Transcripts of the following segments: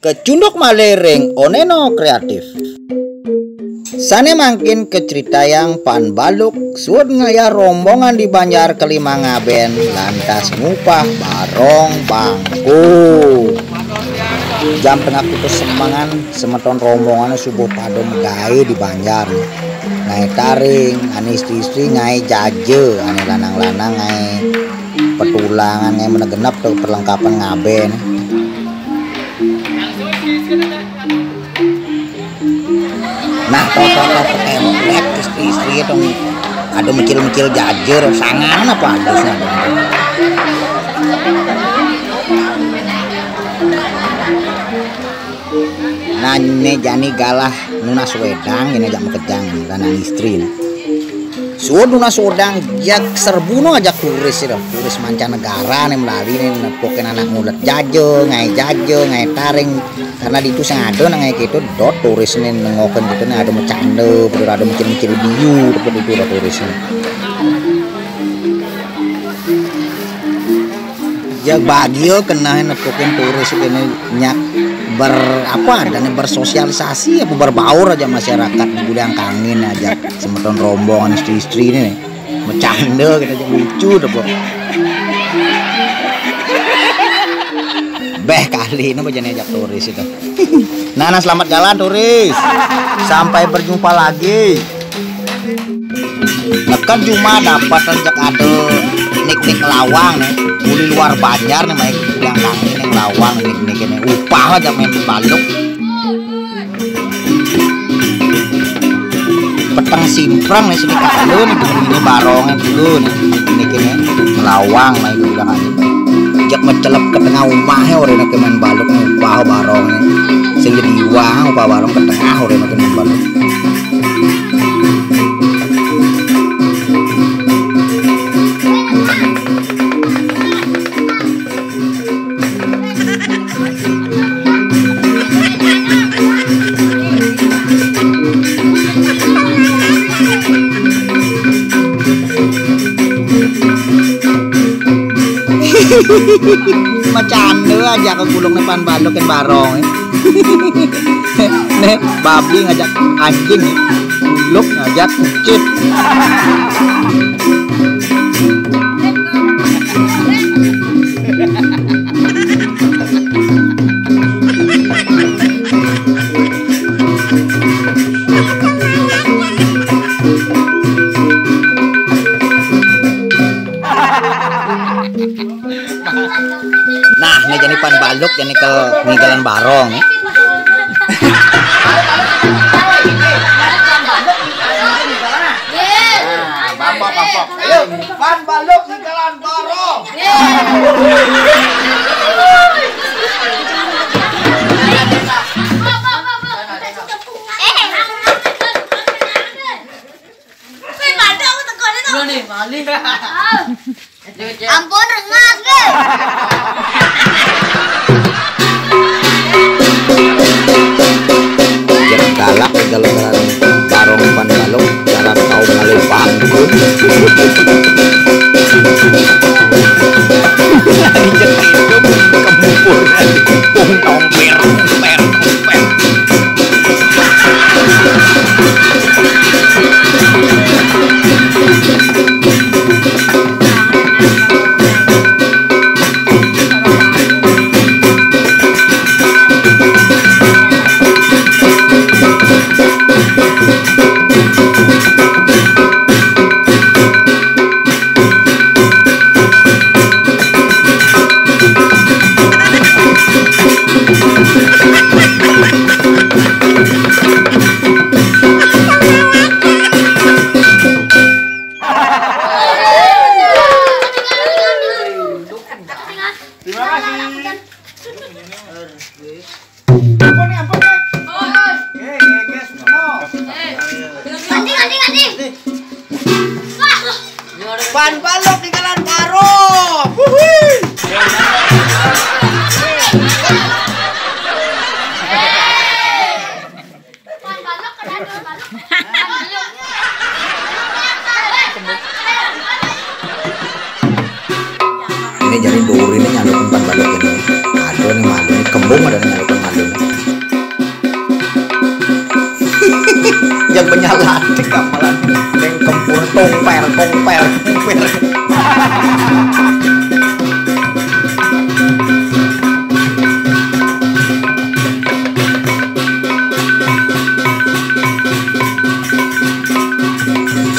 Kecunduk malereng oneno kreatif. Sane mangkin ke cerita yang pan baluk suud ngaya rombongan di Banjar kelima ngaben lantas ngupah barong bangku. Jam tengah putus semangan semeton rombongan subuh padom gawe di Banjar. Ngai taring, ane istri-istri ngai jaje, ane lanang-lanang ngai petulangan ngai menegenap ke perlengkapan ngaben. Nah, toto petelek istri-istri itu ada mikil-mikil jajer sangan apa adusnya. Nah, ini jani galah nunas wedang ini ajak mekejang lanang istri. Suud nunas wedang jak serbuno ajak turis itu, turis mancanegara nih melalui nih nepokin anak muda ngai taring karena di itu sengado ngai gitu dot turis nih nengokin gitu nih ada bercanda, ada mikir-mikir biu dapat itu ada turisnya. Jak bagio kena nepokin turis ini nyak dan bersosialisasi apa berbaur aja masyarakat di gudang kangin aja semeton rombongan istri-istri ini nih bercanda kita aja lucu deh kali ini bejane ajak turis itu. Nah, selamat jalan turis, sampai berjumpa lagi. Nekan cuma dapat rejek ada nik lawang nih uli luar Banjar nih main gudang kangin yang lawang nik ini upah aja main baluk petang simprang nih sini kalau nih ini barongnya dulu nih ini lawang main gudang kangin jak mencelep ke tengah rumahnya orang yang main baluk upah barongnya sehingga diwang upah barong ke tengah orang yang main baluk. Macam aja ke gulung depan balok kan barong nih babi ngajak anjing gulung ngajak kucit. Nah, ini jadi pan baluk, jadi ke peninggalan barong. Bapak, ayo pan baluk peninggalan barong. Ampun rengas ke. Jangan galak kalau barong pan baluk cara kau kali bangku. Kempur tomper. Pan balok di jalan barong. Ini jadi duri ini nyalupin pan balok ini. Aduh nih malu, ini kembung ada nyalupin malu. yang penyaladek gamelan ning kempur tongper.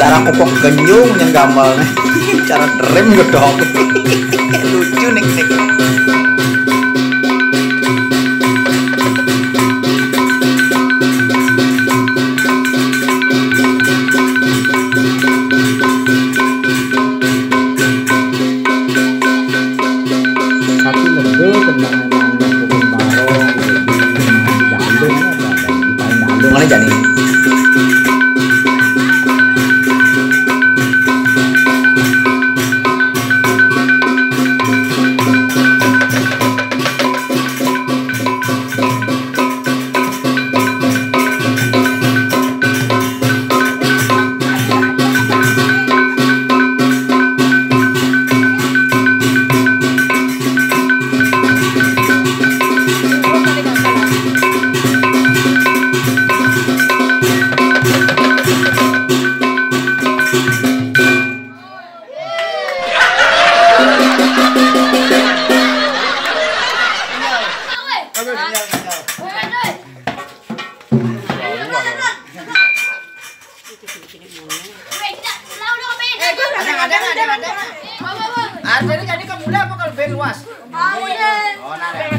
Cara kopok genyung yang gamel cara derem gedong lucu nih tapi lebih tentang kebun barong di Bandung mana jadi Ada. Jadi kamu mulai apa kalau ben luas? Mau ya. Oh, nah.